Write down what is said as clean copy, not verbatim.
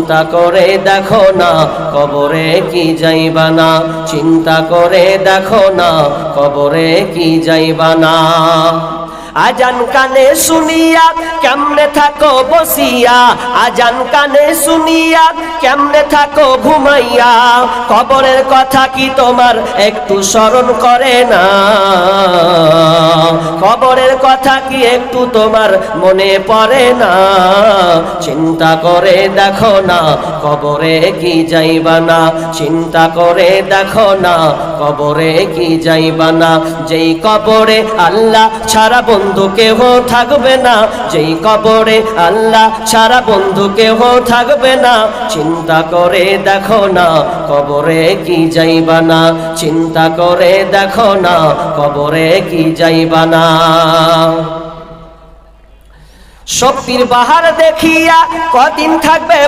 চিন্তা করে দেখো না কবরে কি যাইবা না, চিন্তা করে দেখো না কবরে কি যাইবা না। আজান কানে শুনিয়া কেমনে থাকো বসিয়া, আজান কানে শুনিয়া কেমনে থাকো ঘুমাইয়া, কবরের কথা কি তোমার একটু স্মরণ করে না, কবরের কথা কি একটু তোমার মনে পড়ে না। চিন্তা করে দেখো না কবরে কি যাইবা না, চিন্তা করে দেখো না কবরে কি যাইবা না। যেই কবরে আল্লাহ ছাড়া বন্ধু কেহ থাকবে না, যেই কবরে আল্লাহ ছাড়া বন্ধু কেহ থাকবে না, চিন্তা করে দেখো না কবরে কি যাইবা না, চিন্তা করে দেখো না কবরে কি যাইবা না। শক্তির বাহার দেখিয়া কদিন থাকবে